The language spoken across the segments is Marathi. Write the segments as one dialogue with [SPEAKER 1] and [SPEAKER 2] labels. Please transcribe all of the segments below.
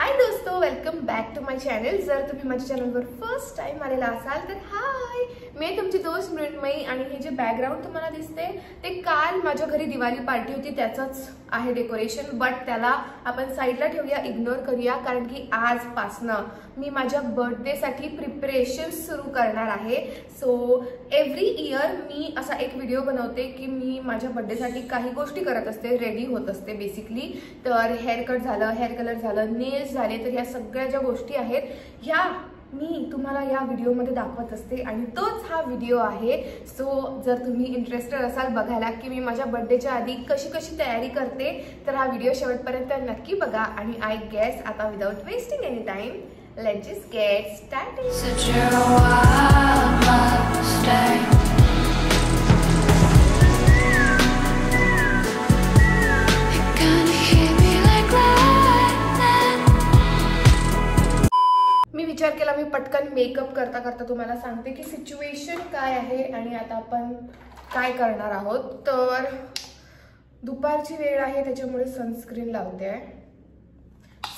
[SPEAKER 1] हाय दोस्तों, welcome back to my channel. जर तुम्ही माझ्या चॅनलवर फर्स्ट टाइम आलेला असाल तर हाय, मी तुमची दोस्त मृण्मयी। आणि हे जे बॅकग्राऊंड तुम्हाला दिसते ते काल माझ्या घरी दिवाळी पार्टी होती त्याचंच आहे डेकोरेशन, बट त्याला आपण साईडला ठेवूया, इग्नोर करूया, कारण की आजपासनं मी माझ्या बर्थडेसाठी प्रिपरेशन सुरू करणार आहे। सो एव्हरी इयर मी असा एक व्हिडिओ बनवते की मी माझ्या बर्थडेसाठी काही गोष्टी करत असते, रेडी होत असते बेसिकली। तर हेअर कट झालं, हेअर कलर झालं, नेल्स झाले, तर ह्या सगळ्या ज्या गोष्टी आहेत ह्या मी तुम्हाला या व्हिडिओमध्ये दाखवत असते आणि तोच हा व्हिडिओ आहे। सो जर तुम्ही इंटरेस्टेड असाल बघायला की मी माझ्या बर्थडेच्या आधी कशी कशी तयारी करते तर हा व्हिडिओ शेवटपर्यंत नक्की बघा। आणि आय गेस आता without wasting any time let's just get started. Such a wild mistake. You're gonna hit me like lightning. मी विचार केला मी पटकन मेकअप करता करता तुम्हाला सांगते की सिच्युएशन काय आहे आणि आता आपण काय करणार आहोत। तर दुपारची वेळ आहे त्याच्यामुळे सनस्क्रीन लावते आहे।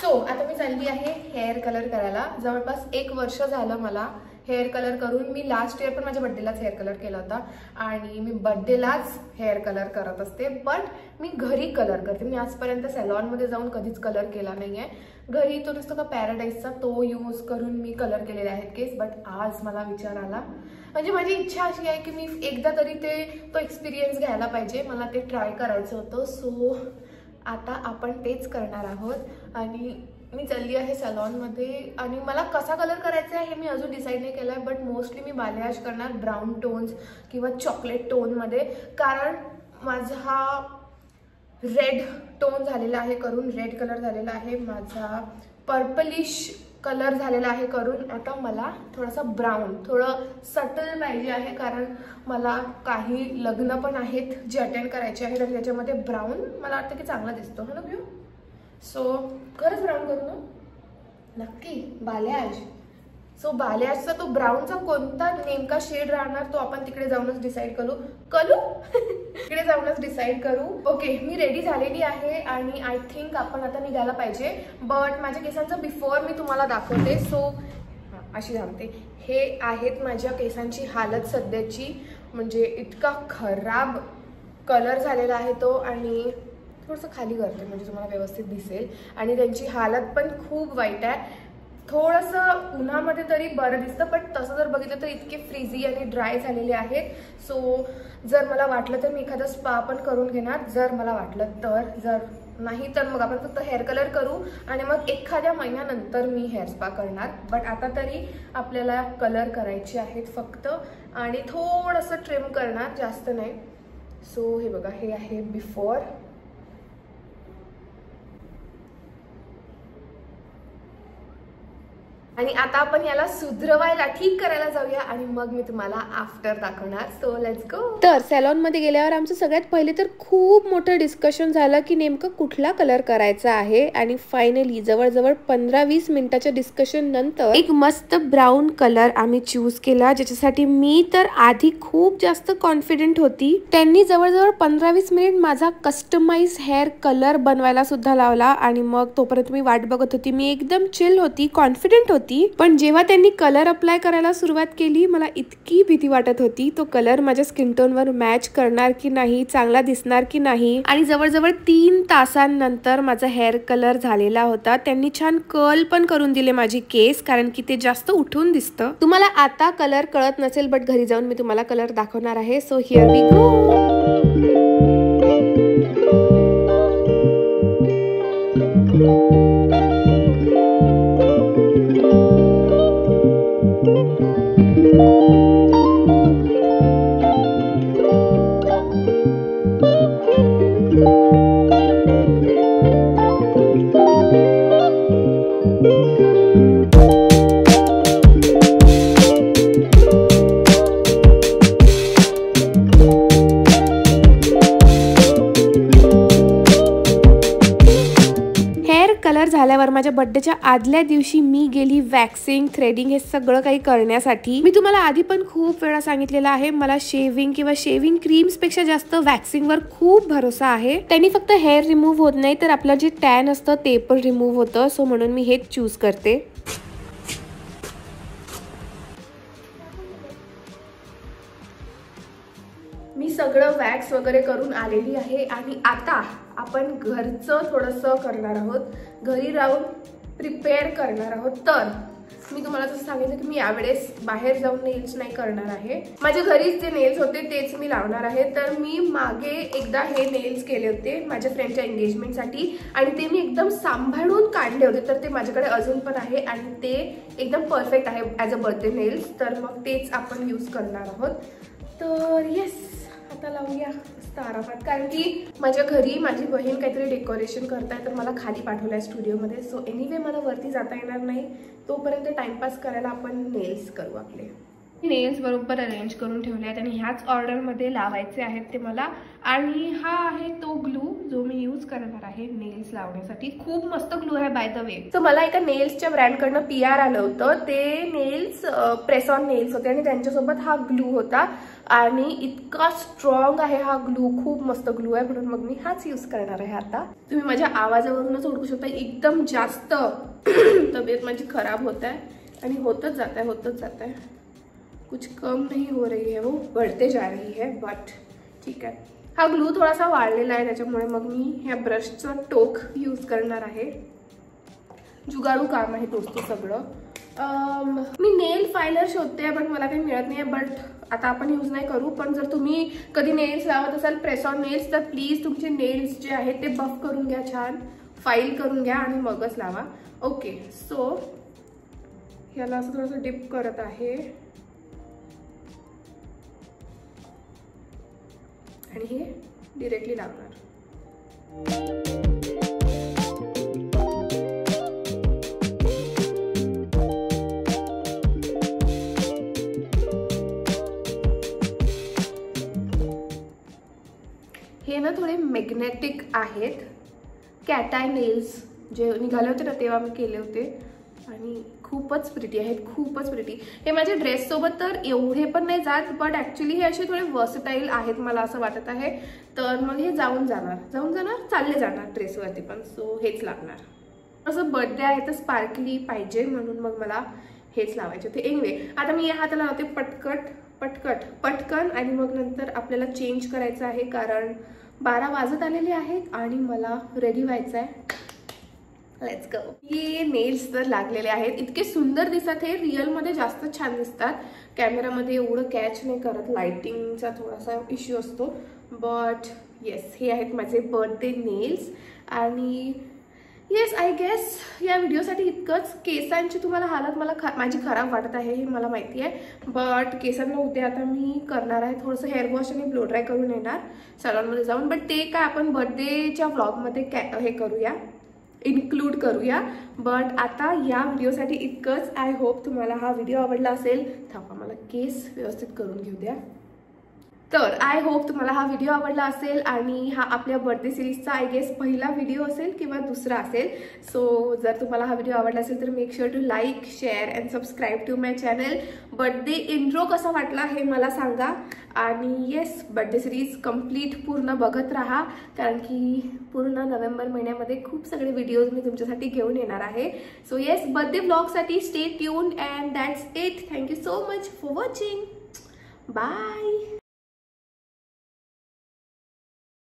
[SPEAKER 1] सो आता मी चालली आहे हेअर कलर करायला। जवळपास 1 वर्ष झालं मला हेअर कलर करून। मी लास्ट इयर पण माझ्या बर्थडेलाच हेअर कलर केला होता आणि मी बर्थडेलाच हेअर कलर करत असते, बट मी घरी कलर करते। मी आजपर्यंत सॅलॉनमध्ये जाऊन कधीच कलर केला नाही आहे। घरी तो नसतो का पॅराडाईजचा, तो यूज करून मी कलर केलेले आहेत केस। बट आज मला विचार आला, म्हणजे माझी इच्छा अशी आहे की मी एकदा तरी तो एक्सपिरियन्स घ्यायला पाहिजे, मला ते ट्राय करायचं होतं। सो आता आपण तेच करणार आहोत आणि मी चालली आहे सॅलॉनमध्ये। आणि मला कसा कलर करायचा आहे हे मी अजून डिसाईड नाही केलं आहे, बट मोस्टली मी बालेआज करणार ब्राऊन टोन्स किंवा चॉकलेट टोनमध्ये, कारण माझा हा रेड टोन झालेला आहे करून, रेड कलर झालेला आहे, माझा पर्पलिश कलर झालेला आहे करून। आता मला थोडासा ब्राऊन, थोडं सटल पाहिजे आहे, कारण मला काही लग्न पण आहेत जे अटेंड करायचे आहेत आणि त्याच्यामध्ये ब्राऊन मला वाटतं की चांगला दिसतो, है ना व्यू? सो खरंच ब्राऊन करू ना, नक्की बालेआज। सो बालेआजचा तो ब्राऊनचा कोणता नेमका शेड राहणार तो आपण तिकडे जाऊनच डिसाईड करू तिकडे जाऊनच डिसाईड करू। ओके, मी रेडी झालेली आहे आणि आय थिंक आपण आता निघायला पाहिजे। बट माझ्या केसांचं बिफोर मी तुम्हाला दाखवते। सो अशी सांगते, हे आहेत माझ्या केसांची हालत सध्याची, म्हणजे इतका खराब कलर झालेला आहे तो। आणि थोडंसं खाली करते म्हणजे तुम्हाला व्यवस्थित दिसेल। आणि त्यांची हालत पण खूप वाईट आहे, थोडंसं उन्हामध्ये तरी बरं दिसतं, पण तसं जर बघितलं तर इतके फ्रीझी आणि ड्राय झालेले आहेत। सो जर मला वाटलं तर मी एखादा स्पा पण करून घेणार, जर मला वाटलं तर, जर नाही तर मग आपण फक्त हेअर कलर करू आणि मग एखाद्या महिन्यानंतर मी हेअर स्पा करणार। बट आता तरी आपल्याला कलर करायचे आहेत फक्त, आणि थोडंसं ट्रिम करणार, जास्त नाही। सो हे बघा, हे आहे बिफोर आणि आता आपण याला सुधरवायला, ठीक करायला जाऊया आणि मग मी तुम्हाला आफ्टर दाखवणार। So let's go.
[SPEAKER 2] तर सॅलॉन मध्ये गेल्यावर आमचं सगळ्यात पहिले तर खूप मोठं डिस्कशन झालं की नेमकं कुठला कलर करायचा आहे। आणि फायनली जवळजवळ 15-20 मिनिटाच्या डिस्कशन नंतर एक मस्त ब्राऊन कलर आम्ही चूज केला, ज्याच्यासाठी मी तर आधी खूप जास्त कॉन्फिडंट होती। त्यांनी जवळजवळ 15-20 मिनिट माझा कस्टमाइज हेअर कलर बनवायला सुद्धा लावला आणि मग तोपर्यंत मी वाट बघत होती। मी एकदम चिल होती, कॉन्फिडंट होती, पण जेव्हा त्यांनी कलर अप्लाय करायला सुरुवात केली मला इतकी भीती वाटत होती तो कलर माझ्या स्किन टोन वर मॅच करणार की नाही, चांगला दिसणार की नाही। आणि जवळजवळ 3 तासांनंतर माझा हेअर कलर झालेला होता। त्यांनी छान कर्ल पण करून दिले माझी केस, कारण की ते जास्त उठून दिसतं। तुम्हाला आता कलर कळत नसेल, बट घरी जाऊन मी तुम्हाला कलर दाखवणार आहे। So here we go. तर माझ्या बर्थडेच्या आदल्या दिवशी मी गेली वॅक्सिंग, थ्रेडिंग हे सगळं काही करण्यासाठी. मी तुम्हाला आधी पण खूप वेळा सांगितलेलं आहे, मला शेविंग किंवा शेविंग क्रीम्स पेक्षा जास्त वॅक्सिंगवर खूप भरोसा आहे. त्यांनी फक्त हेअर रिमूव्ह होत नाही तर आपलं जे टॅन असतं ते पण रिमूव्ह होतं. सो म्हणून मी हेच चूज करते.
[SPEAKER 1] मी सगळं वॅक्स वगैरे करून आलेली आहे आणि आता आपण घरचं थोडंसं करणार आहोत, घरी राहून प्रिपेअर करणार आहोत. तर मी तुम्हाला जसं सांगितलं की मी यावेळेस बाहेर जाऊन नेल्स नाही करणार आहे. माझ्या घरीच जे नेल्स होते तेच मी लावणार आहे. तर मी मागे एकदा हे नेल्स केले होते माझ्या फ्रेंडच्या एंगेजमेंटसाठी आणि ते मी एकदम सांभाळून काढले होते. तर ते माझ्याकडे अजून पण आहे आणि ते एकदम परफेक्ट आहे ॲज अ बर्थडे नेल्स. तर मग तेच आपण यूज करणार आहोत. तर येस, आता लावूया मस्त आरामात. कारण की माझ्या घरी माझी बहीण काहीतरी डेकोरेशन करताय तर मला खाली पाठवलं आहे स्टुडिओमध्ये. सो एनिवे मला वरती जाता येणार नाही, तोपर्यंत टाइमपास करायला आपण नेल्स करू आपले. नेल्स बरोबर अरेंज करून ठेवले आहेत आणि ह्याच ऑर्डरमध्ये लावायचे आहेत ते मला. आणि हा आहे तो ग्लू जो मी यूज करणार आहे नेल्स लावण्यासाठी. खूप मस्त ग्लू आहे बाय द वे. तर मला एका नेल्सच्या ब्रँडकडनं PR आलं होतं. ते नेल्स प्रेस ऑन नेल्स होते आणि त्यांच्यासोबत हा ग्लू होता आणि इतका स्ट्रॉंग आहे हा ग्लू, खूप मस्त ग्लू आहे. म्हणून मग मी हाच यूज करणार आहे. आता तुम्ही माझ्या आवाजावरूनच ओळखू शकता एकदम जास्त तब्येत माझी खराब होत आहे आणि होतच जात आहे. कुछ कम नहीं हो रही है, वो बढ़ते जा रही है. बट ठीक आहे. हा ग्लू थोडासा वाळलेला आहे त्याच्यामुळे मग मी ह्या ब्रशचं टोक यूज करणार आहे. जुगाडू काम आहे दोस्तो सगळं. मी नेल फायलर शोधते पण मला काही मिळत नाही. बट आता आपण यूज नाही करू. पण जर तुम्ही कधी नेल्स लावत असाल प्रेस ऑन नेल्स तर प्लीज तुमचे नेल्स जे आहेत ते बफ करून घ्या, छान फाईल करून घ्या आणि मगच लावा. ओके, सो ह्याला असं थोडंसं डिप करत आहे आणि हे डिरेक्टली लावणार. हे ना थोडे मॅग्नेटिक आहेत. कॅट आय नेल्स जे निघाले होते ना तेव्हा मी केले होते आणि खूपच प्रिटी आहेत, खूपच प्रिटी. हे माझ्या ड्रेससोबत तर एवढे पण नाही जात बट ॲक्च्युली हे असे थोडे वर्सटाईल आहेत मला असं वाटत आहे. तर मग हे जाऊन जाणार चालले जाणार ड्रेसवरती पण. सो हेच लागणार. असं बर्थडे आहे तर स्पार्कली पाहिजे म्हणून मग मला हेच लावायचे होते. एनिवे आता मी या हाताला लावते पटकन आणि मग नंतर आपल्याला चेंज करायचं आहे कारण 12 वाजत आलेले आहेत आणि मला रेडी व्हायचं आहे. Let's go. हे नेल्स तर लागलेले आहेत, इतके सुंदर दिसतात. हे रिअलमध्ये जास्त छान दिसतात, कॅमेरामध्ये एवढं कॅच नाही करत, लाइटिंगचा थोडासा इश्यू असतो. बट येस, हे आहेत माझे बर्थडे नेल्स. आणि येस, आय गेस या व्हिडिओसाठी इतकंच. केसांची तुम्हाला हालत माझी खराब वाटत आहे हे मला माहिती आहे. बट केसांना उद्या आता मी करणार आहे थोडंसं हेअर वॉश आणि ब्लो ड्राय करून येणार सलॉनमध्ये जाऊन. बट ते काय आपण बर्थडेच्या व्लॉगमध्ये हे करूया, इन्क्लूड करूया. बट आता या व्हिडिओसाठी इतकंच. आय होप तुम्हाला हा व्हिडिओ आवडला असेल. थांबा मला केस व्यवस्थित करून घेऊ द्या. तर आय होप तुम्हाला हा व्हिडिओ आवडला असेल आणि हा आपल्या बर्थडे सिरीजचा आय गेस पहिला व्हिडिओ असेल किंवा दुसरा असेल. सो जर तुम्हाला हा व्हिडिओ आवडला असेल तर make sure to like, share and subscribe to my channel. Birthday intro कसा वाटला हे मला सांगा. आणि येस, बर्थडे सिरीज कंप्लीट पूर्ण बघत राहा कारण की पूर्ण नोव्हेंबर महिन्यामध्ये खूप सगळे व्हिडिओज मी तुमच्यासाठी घेऊन येणार आहे. सो येस, बर्थडे ब्लॉगसाठी stay tune and that's it. Thank you so much for watching. Bye.